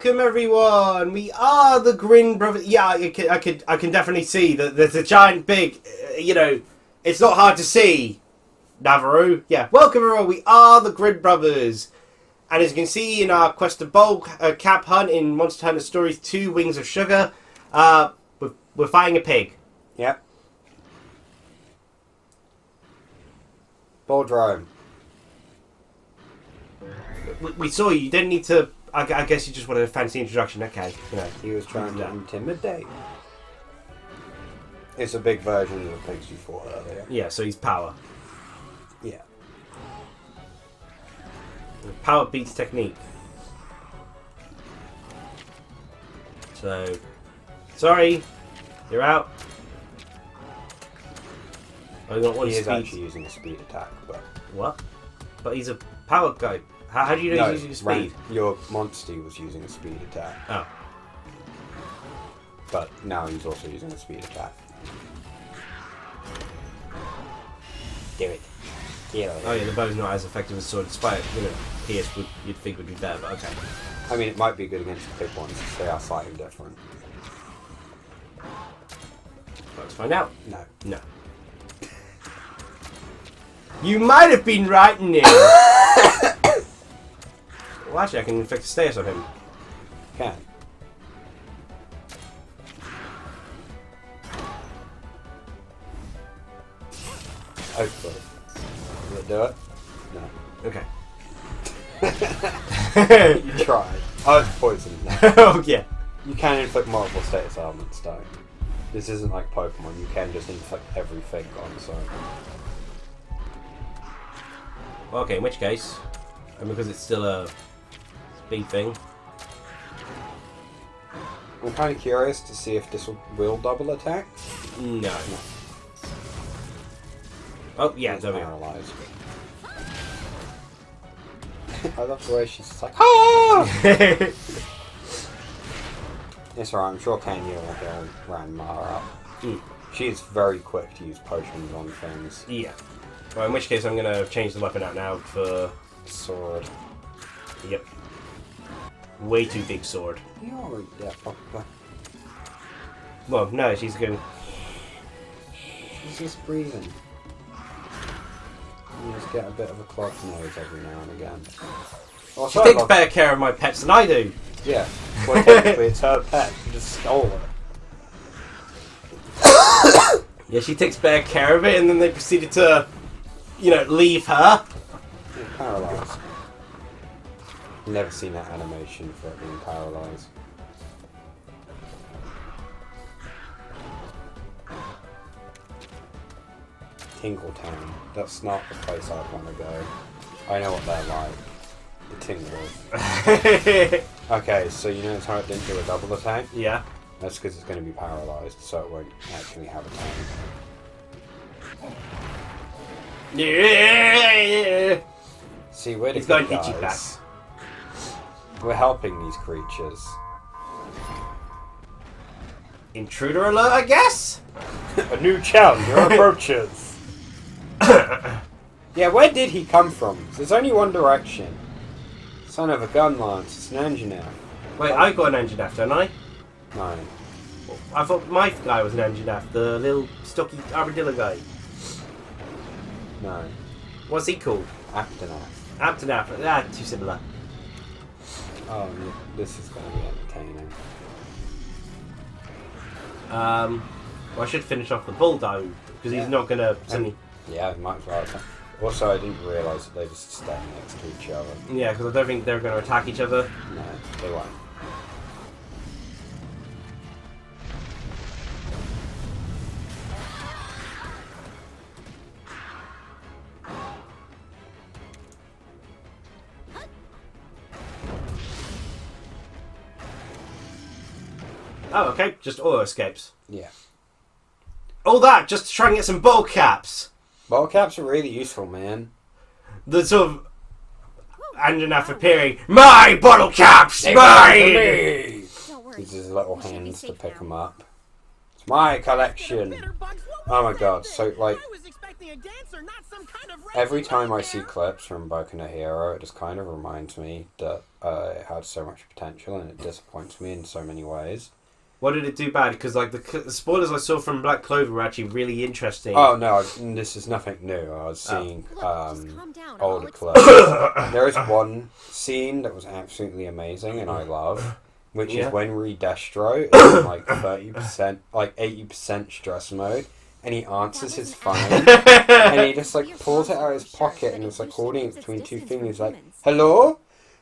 Welcome everyone. We are the Grin brothers. Yeah, I can definitely see that there's a giant big. It's not hard to see. Navarro. Yeah. Welcome everyone. We are the Grin brothers, and as you can see in our quest to bowl cap hunt in Monster Hunter Stories 2: Wings of Sugar, we're fighting a pig. Yep. Boldrome. We saw you. You didn't need to. I guess you just wanted a fancy introduction. Okay. He was trying to intimidate. It's a big version of the pigs you fought earlier. Yeah. So he's power. Yeah. Power beats technique. So, sorry, you're out. I got one. He is speed. actually using a speed attack, but What? But he's a power guy. How do you know he's using speed? Your monster was using a speed attack. Oh. But now he's also using a speed attack. Do it. Kill it. Oh yeah, the bow's not as effective as sword, despite PS you'd think would be better, but okay. I mean, it might be good against the big ones if they are slightly different. Let's find out. No. No. You might have been right, Nick. Well, actually, I can inflict a status on him. Can. Hopefully. Will it do it? No. Okay. You tried. Oh, it's poison now. Oh, yeah. You can inflict multiple status ailments, though. This isn't like Pokemon. You can just inflict everything on its own. Well, okay, in which case, and because it's still a speed thing. I'm kind of curious to see if this will double attack. No. Oh, yeah, there we go. Paralyzed. I love the way she's just like, ah! It's alright, I'm sure Kenya will go round Mara up. Mm. She is very quick to use potions on things. Yeah. Well, in which case I'm going to change the weapon out now for... Sword. Yep. Way too big sword. You're probably. Well, no, she's going... She's just breathing. You just get a bit of a clogged nose every now and again. Oh, She takes better care of my pets than I do. Yeah. Well, technically it's her pet. She just stole it. Yeah, she takes better care of it, and then they proceeded to, leave her. You're paralysed. Never seen that animation for it being paralysed. Tingle Town. That's not the place I'd want to go. I know what they're like. The Tingle. Okay, so you notice how it didn't do a double attack? Yeah. That's because it's going to be paralysed, so it won't actually have a time. Yeah. See, we're the He's got good itchy guys. We're helping these creatures. Intruder alert, I guess? A new challenger approaches. Yeah, where did he come from? There's only one direction. Son of a gun lance, it's an engineer. Wait, I got an engine after, don't I? No. I thought my guy was an engine after, the little stocky armadillo guy. No. What's he called? Aftermath. Aptonath. Ah, too similar. Oh, this is going to be entertaining. Well, I should finish off the bull though, because he's not going to suddenly... Yeah, might as well. Also, I didn't realise that they just stand next to each other. Yeah, because I don't think they're going to attack each other. No, they won't. Oh, okay, just auto escapes. Yeah. All that just to try and get some ball caps. Ball caps are really useful, man. The sort of Anjanath appearing, my bottle caps, mine! Uses his little hands to pick them up. It's my collection. Oh my god, so like... I was expecting a dancer, not some kind of every time I see clips from Boku no Hero, it just kind of reminds me that it had so much potential, and it disappoints me in so many ways. What did it do bad? Because like the spoilers I saw from Black Clover were actually really interesting. Oh no, this is nothing new. I was seeing older clips. There is one scene that was absolutely amazing, and I love, which is when Destro is in like 30%, like 80% stress mode, and he answers his phone, and he just like pulls it out of his pocket, and it's like holding it between two fingers, like hello,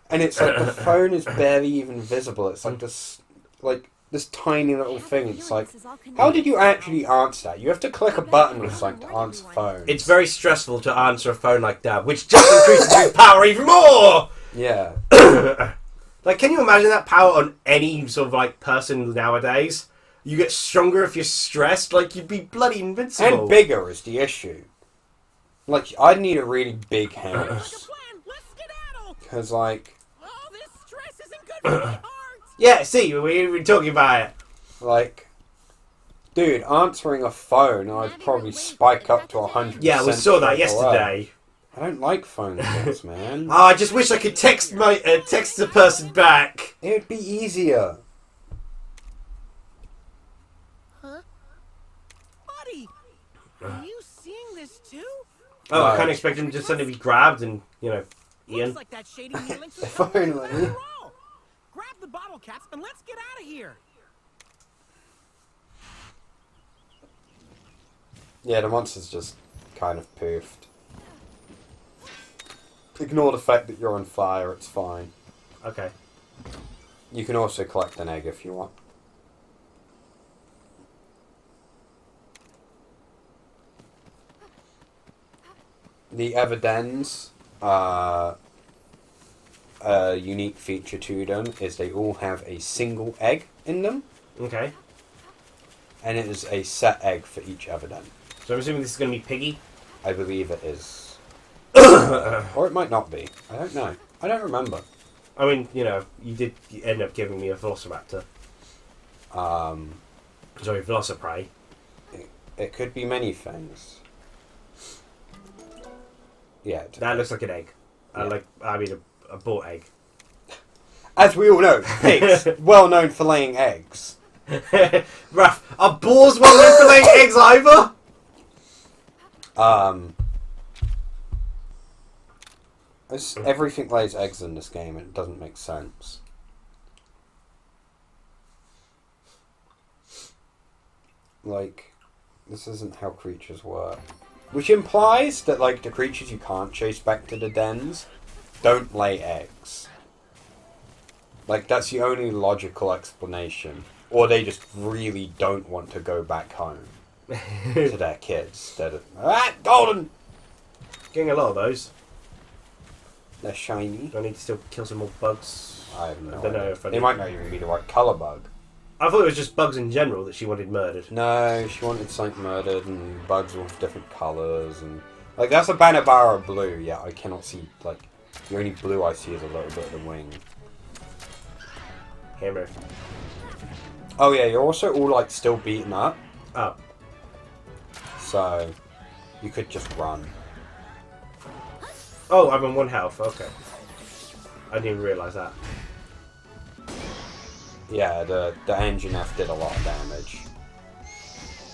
and it's like the phone is barely even visible. It's like this tiny little thing. It's like, how did you actually answer that? You have to click a button or something to answer phone. It's very stressful to answer a phone like that, which just increases your power even more! Yeah. Like, can you imagine that power on any sort of, like, person nowadays? You get stronger if you're stressed, like, you'd be bloody invincible. And bigger is the issue. Like, I'd need a really big house. Because, like... Oh, this stress isn't good for my heart! Yeah, see, we were talking about it. Like, dude, answering a phone, I'd probably spike up to 100%. Yeah, we saw that yesterday. I don't like phone calls, man. Oh, I just wish I could text the person back. It would be easier. Huh? Buddy, are you seeing this too? Oh, No. I can't expect him to just suddenly be grabbed and, Ian. Looks like that shady Neelix was If only. Grab the bottle caps and let's get out of here. Yeah, the monster's just kind of poofed. Ignore the fact that you're on fire, it's fine. Okay. You can also collect an egg if you want. The Everdens, a unique feature to them is they all have a single egg in them. Okay. And it is a set egg for each Everden. So I'm assuming this is going to be Piggy? I believe it is. Or it might not be. I don't know. I don't remember. I mean, you did end up giving me a Velociraptor. Sorry, Velociprey. It could be many things. Yeah. That looks like an egg. Yeah. A boar egg. As we all know, pigs, well known for laying eggs. Raph, are boars well known for laying eggs either? Everything lays eggs in this game, and it doesn't make sense. Like, this isn't how creatures work. Which implies that, like, the creatures you can't chase back to the dens don't lay eggs. Like, that's the only logical explanation. Or they just really don't want to go back home to their kids. Golden! Getting a lot of those. They're shiny. Do I need to still kill some more bugs? I have no don't know idea. if I They need- might not even be the right colour bug. I thought it was just bugs in general that she wanted murdered. No, she wanted something murdered and bugs with different colours and... Like, that's a Banabara blue, yeah, I cannot see, like... The only blue I see is a little bit of the wing. Hammer. Oh yeah, you're also all, like, still beaten up. Oh. So... You could just run. Oh, I'm on 1 health, okay. I didn't even realise that. Yeah, the engine F did a lot of damage.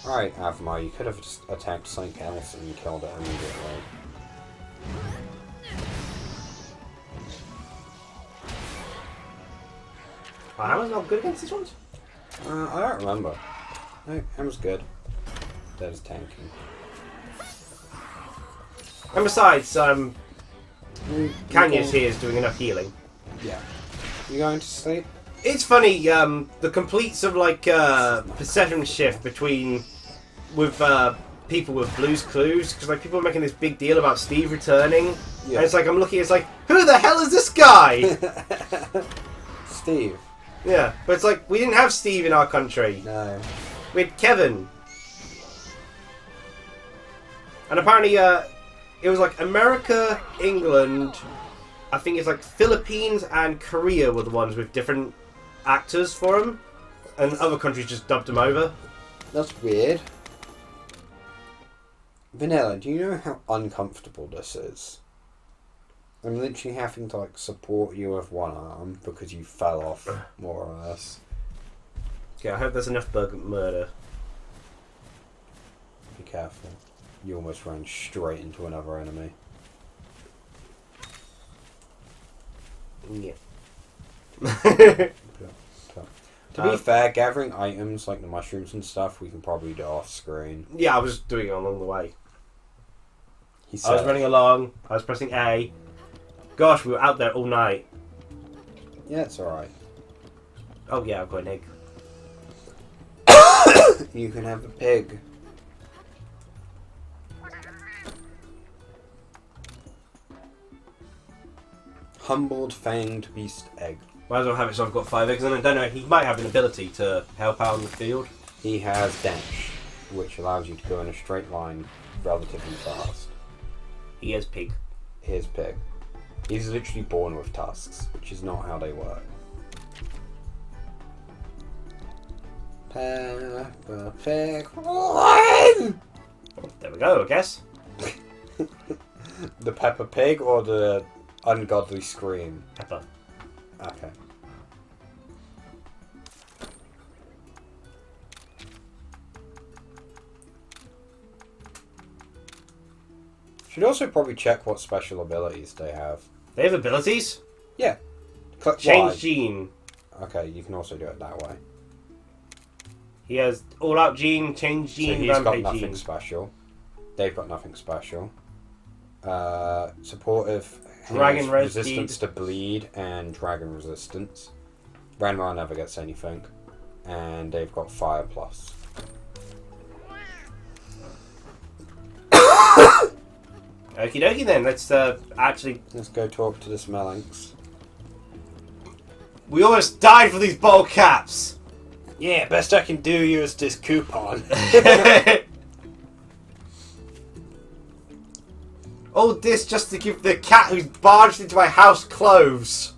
Alright, Avma, you could have just attacked something else and killed it immediately. Hammer's not good against these ones? I don't remember. No, Hammer's good. That is tanking. And besides, Kanya's here is doing enough healing. Yeah. You going to sleep? It's funny, the complete sort of like perception shift between people with Blue's Clues, because like people are making this big deal about Steve returning, Yeah. and it's like I'm looking, it's like, who the hell is this guy? Steve. Yeah, but it's like we didn't have Steve in our country. No. We had Kevin, and apparently it was like America, England, I think it's like Philippines and Korea were the ones with different actors for them, and other countries just dubbed them over. That's weird. Vanilla, do you know how uncomfortable this is? I'm literally having to like support you with one arm because you fell off, more or less. Okay, I hope there's enough murder. Be careful. You almost ran straight into another enemy. Yeah. To be fair, gathering items like the mushrooms and stuff, we can probably do off screen. Yeah, I was doing it along the way. I was running along, I was pressing A. Gosh, we were out there all night. Yeah, it's alright. Oh yeah, I've got an egg. You can have a pig. Humbled fanged beast egg. Might as well have it so I've got 5 eggs, and I don't know, he might have an ability to help out in the field. He has dash, which allows you to go in a straight line relatively fast. He is pig. Here's pig. He's literally born with tusks, which is not how they work. Peppa Pig, run! There we go, I guess. The Peppa Pig or the ungodly scream? Peppa. Okay. Should also probably check what special abilities they have. They have abilities? Yeah. Click Change Y. gene. Okay, you can also do it that way. He has all-out gene, change gene, So he's got rampage nothing gene. special. They've got nothing special. Supportive Dragon has res resistance speed. to bleed and dragon resistance. Ranma never gets anything. And they've got fire plus. Okie dokie then, let's actually... Let's go talk to the Smellinks. We almost died for these bottle caps! Yeah, best I can do use this coupon. All this just to give the cat who's barged into my house clothes.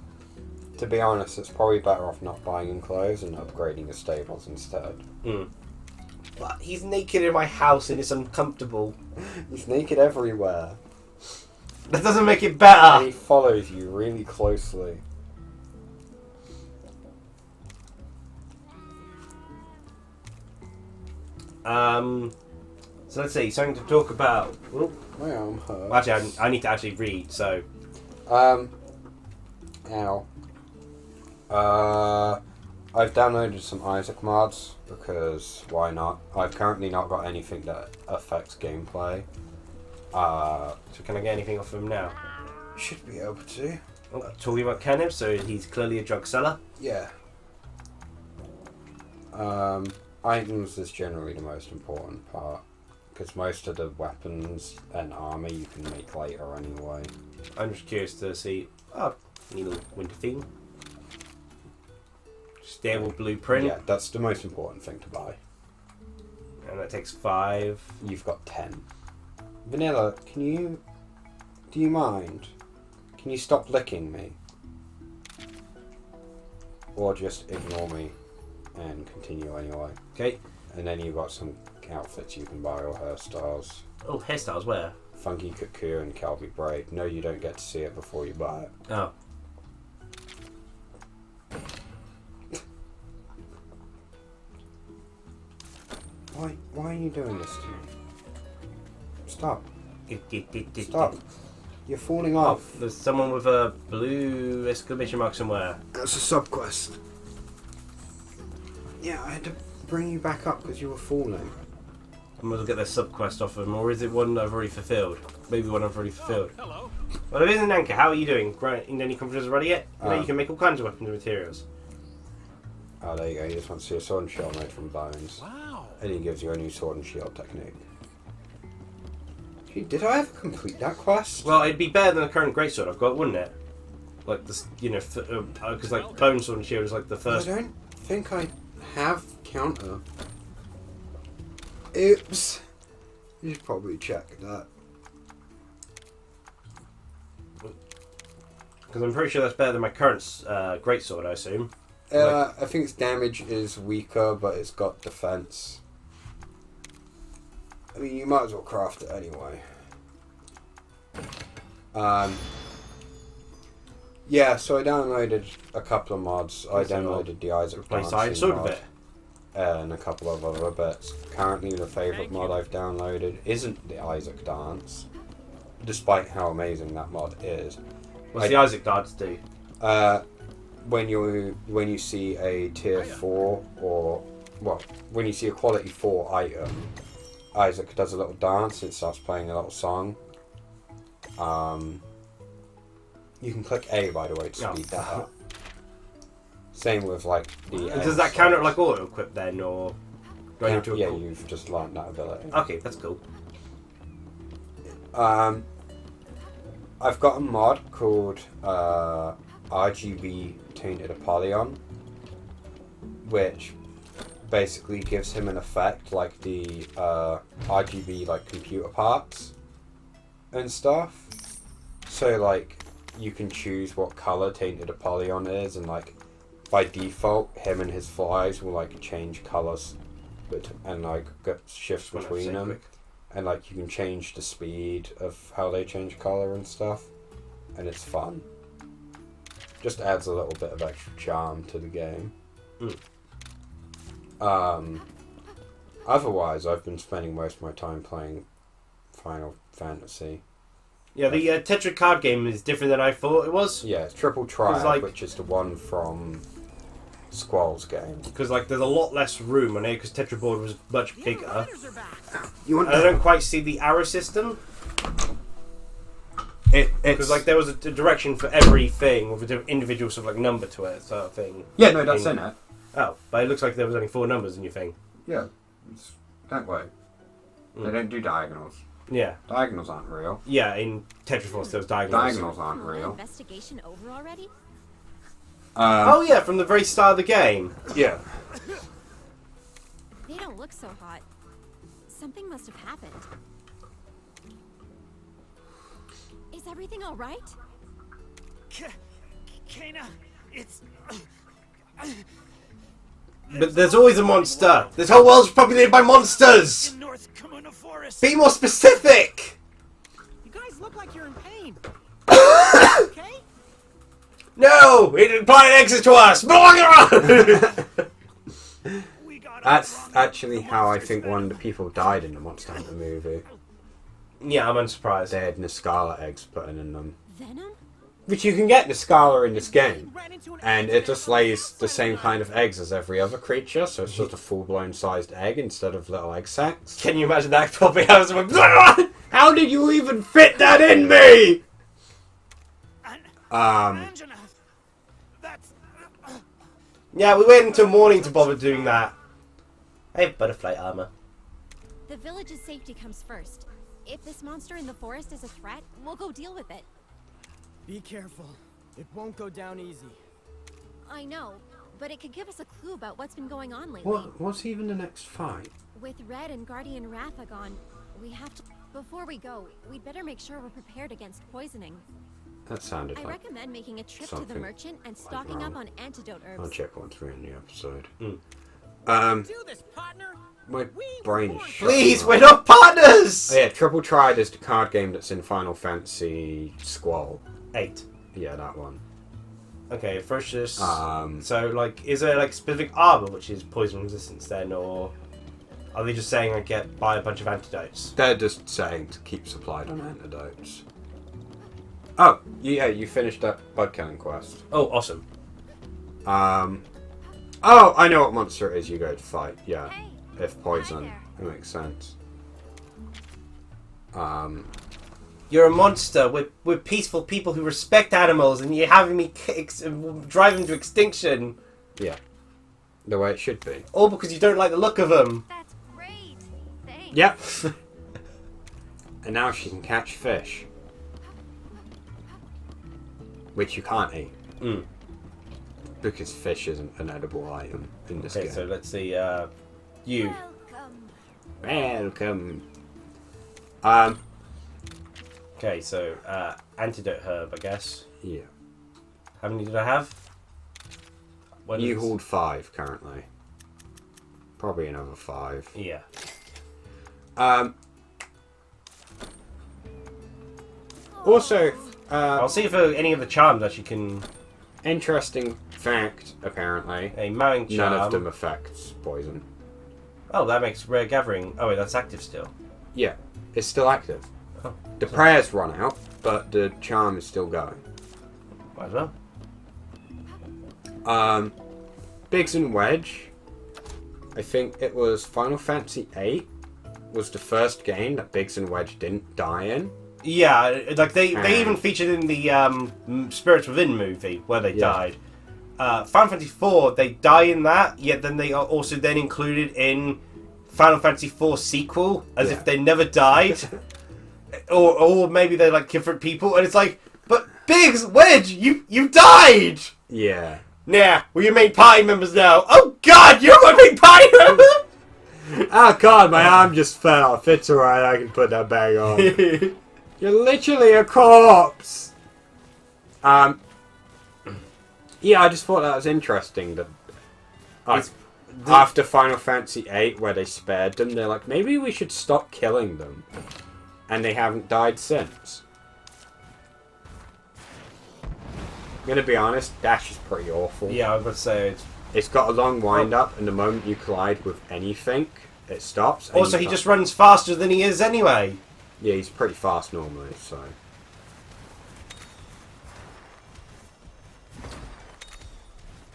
To be honest, it's probably better off not buying him clothes and upgrading his stables instead. But he's naked in my house and it's uncomfortable. He's naked everywhere. That doesn't make it And better. he follows you really closely. So let's see, something to talk about. Ooh. My arm hurts. Well, actually, I need to actually read, so... Ow. I've downloaded some Isaac mods, because why not? I've currently not got anything that affects gameplay. So can I get anything off him now? Should be able to. Oh, talking about Kenneth, so he's clearly a drug seller. Yeah. Items is generally the most important part, because most of the weapons and armor you can make later anyway. I'm just curious to see... Oh, needle winter theme. Stable blueprint. Yeah, that's the most important thing to buy. And that takes 5. You've got 10. Vanilla, do you mind? Can you stop licking me? Or just ignore me and continue anyway. Okay. And then you've got some outfits you can buy or hairstyles. Oh, hairstyles, where? Funky Cuckoo and Calvi Braid. No, you don't get to see it before you buy it. Oh. Why are you doing this to me? Stop. Stop. You're falling Oh, off. there's someone with a blue exclamation mark somewhere. That's a sub-quest. Yeah, I had to bring you back up because you were falling. I'm going to get their sub-quest off them, or is it one I've already fulfilled? Maybe one I've already fulfilled. Hello. Well, it is an anchor. How are you doing? Grinding any confidence already yet? You know, Oh. you can make all kinds of weapons and materials. Oh, there you go. You just want to see a sword and shield made from bones. Wow. And he gives you a new sword and shield technique. Gee, did I ever complete that quest? Well, it'd be better than the current greatsword I've got, wouldn't it? Like this, you know, because like bone sword and shield is like the first. I don't think I have counter. Oops. You should probably check that. Because I'm pretty sure that's better than my current greatsword, I assume. I think its damage is weaker, but it's got defense. mean, you might as well craft it anyway. Yeah, so I downloaded a couple of mods. I downloaded the Isaac Dancing mod and a couple of other bits. Currently, the favourite mod I've downloaded isn't the Isaac Dance, despite how amazing that mod is. What's the Isaac Dance do? When you see a tier 4 or when you see a quality 4 item, Isaac does a little dance. It starts playing a little song. You can click A, by the way, to speed that up. Same with like the. Does that count it like auto equip then, or do I need to? Yeah, you've just learned that ability. Okay, that's cool. I've got a mod called RGB Tainted Apollyon, which basically gives him an effect like the RGB like computer parts and stuff. So like you can choose what color Tainted Apollyon is, and like by default him and his flies will like change colors, and like get shifts between them, and like you can change the speed of how they change color and stuff, and it's fun. Just adds a little bit of extra charm to the game. Otherwise, I've been spending most of my time playing Final Fantasy. Yeah, the Tetra card game is different than I thought it was. Yeah, it's Triple Triad, which is the one from Squall's game. Because like, there's a lot less room on it because Tetra board was much bigger. are back. I don't quite see the arrow system. Because like there was a direction for everything with an individual sort of like number to it, sort of thing. Yeah, no, that's in it. Oh, but it looks like there was only 4 numbers in your thing. Yeah, it's that way. They don't do diagonals. Yeah. Diagonals aren't real. Yeah, in Tetraforce there was diagonals. Diagonals aren't real. Investigation over already? Oh yeah, from the very start of the game. Yeah. They don't look so hot. Something must have happened. Is everything all right? Kana, it's... But there's always a monster. This whole world's populated by monsters. in North Kamuna Forest. Be more specific. You guys look like you're in pain. Okay? No, it implied exit to us. We got That's actually how I think one of the people died in the Monster Hunter movie. Yeah, I'm unsurprised. They had Niscala eggs put in them. Venom? Which you can get Niscala in this game. And it just lays the same kind of eggs as every other creature, so it's just a full-blown sized egg instead of little egg sacs. Can you imagine that popping out? How did you even fit that in me? Angela, that's... Yeah, we waited until morning to bother doing that. Hey, butterfly armor. The village's safety comes first. If this monster in the forest is a threat, we'll go deal with it. Be careful. It won't go down easy. I know, but it could give us a clue about what's been going on lately. What's even the next fight? With Red and Guardian Raphaham, we have to... Before we go, we'd better make sure we're prepared against poisoning. That sounded I like recommend making a trip to the something merchant and stocking up wrong. on antidote I'll herbs. check once we're in the episode. Do this, partner. My brain is shut. Please, we're not partners. Oh, yeah, Triple Triad is the card game that's in Final Fantasy Squall. 8. Yeah, that one. Okay, first just... Um, so, like, is there, like, specific armor which is poison resistance then, or... Are they just saying I buy a bunch of antidotes? They're just saying to keep supplied on antidotes. Oh, yeah, you finished that bug killing quest. Oh, awesome. Oh, I know what monster it is you go to fight. Yeah, Hey, if poison, hi it makes sense. You're a monster. We're peaceful people who respect animals, and you're having me drive them to extinction. Yeah, the way it should be. All because you don't like the look of them. that's great. Thanks. Yep. And now she can catch fish. Which you can't eat. Because fish isn't an edible item in this Okay, game. so let's see, you. Welcome. Welcome. Okay, so, antidote herb, I guess. Yeah. How many did I have? You hold 5 currently. Probably another 5. Yeah. Also, I'll see if any of the charms actually can... interesting fact, apparently. A mowing charm. None of them affects poison. Oh, that makes rare gathering. Oh, wait, that's active still. Yeah, it's still active. Oh, The prayer's run out, but the charm is still going. might as well. Biggs and Wedge, I think it was Final Fantasy VIII, was the first game that Biggs and Wedge didn't die in. Yeah, like they even featured in the Spirits Within movie where they died. Final Fantasy IV, they die in that, yet then they are also then included in Final Fantasy IV sequel as if they never died. or maybe they're like different people, and it's like, but Biggs, Wedge, you died! Yeah. Nah, we're your main party members now. Oh god, you're my main party member! Oh god, my arm just fell off. It's alright, I can put that back on. You're literally a corpse! Yeah, I just thought that was interesting that after Final Fantasy VIII, where they spared them, they're like, maybe we should stop killing them. And they haven't died since. I'm gonna be honest, Dash is pretty awful. Yeah, I was about to say It's got a long wind up, and the moment you collide with anything, it stops. And also, he just runs faster than he is anyway. Yeah, he's pretty fast normally, so...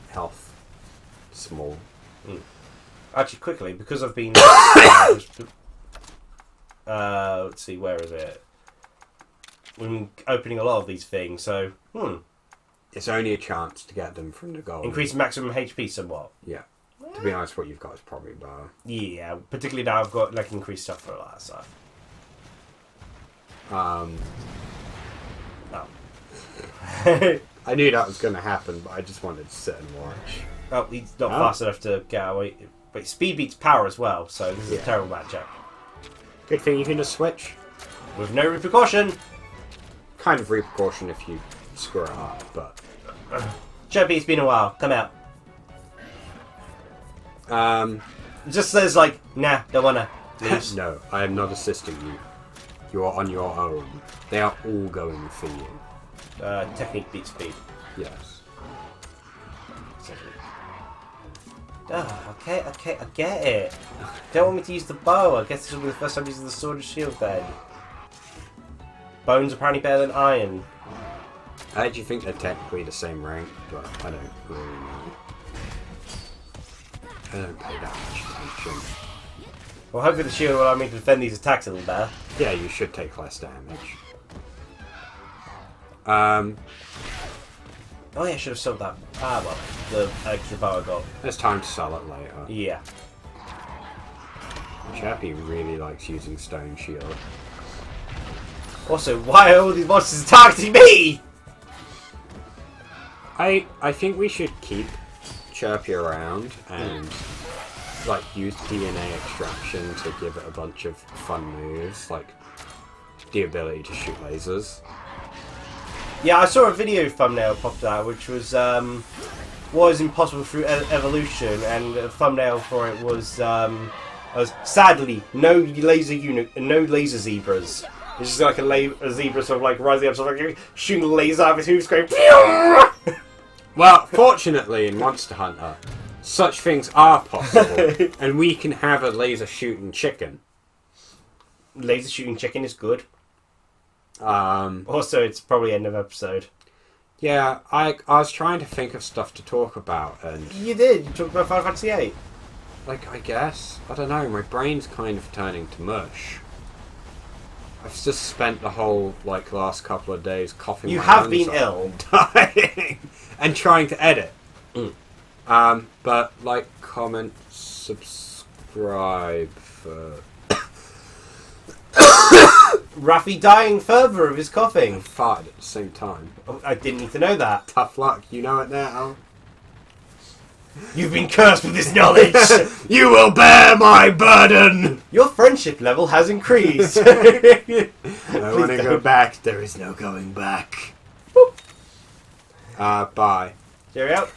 Health. Small. Actually, quickly, because I've been... let's see, where is it? We've been opening a lot of these things, so... It's only a chance to get them from the goal. Increase maximum HP somewhat. Yeah. To be honest, what you've got is probably better. Yeah, particularly now I've got like increased stuff for a lot, so... Oh. I knew that was going to happen, but I just wanted to sit and watch. Oh, he's not fast enough to get away. But speed beats power as well, so this is a Yeah. terrible matchup. Good thing you can just switch. With no repercussion! Kind of repercussion if you screw it up, but... Chirpy, it's been a while. Come out. It just says like, nah, don't wanna. Leaves. No, I am not assisting you. You are on your own. They are all going for you. Technique beats speed. Yes. Okay, I get it. Don't want me to use the bow. I guess this will be the first time using the sword and shield then. Bone's apparently better than iron. I actually think they're technically the same rank, but I don't really know. I don't pay that much attention. Well, hopefully the shield will allow me to defend these attacks a little better. Yeah, you should take less damage. Oh yeah, I should have sold that. Ah, well, the extra bow I got. There's time to sell it later. Yeah. Chappie really likes using Stone Shield. Also, why are all these monsters targeting me? I think we should keep Chirpy around and like use DNA extraction to give it a bunch of fun moves, like the ability to shoot lasers. Yeah, I saw a video thumbnail popped out, which was what is impossible through evolution, and the thumbnail for it was sadly no laser zebras. It's just like a zebra sort of like rising up, sort of like shooting a laser out of his hooves, going. Well, fortunately in Monster Hunter, such things are possible, and we can have a laser shooting chicken. Laser shooting chicken is good. Um, Also, it's probably end of episode. Yeah, I was trying to think of stuff to talk about, and You did. You talked about Final Fantasy VIII. like I guess I don't know. My brain's kind of turning to mush. I've just spent the whole like last couple of days coughing. You my have lungs been off, ill. dying, and trying to edit. Mm. But like, comment, subscribe for. Rafi dying further of his coughing. Farted at the same time. Oh, I didn't need to know that. Tough luck, you know it now. You've been cursed with this knowledge. You will bear my burden. Your friendship level has increased. I want to go back. There is no going back. Bye. Cheerio.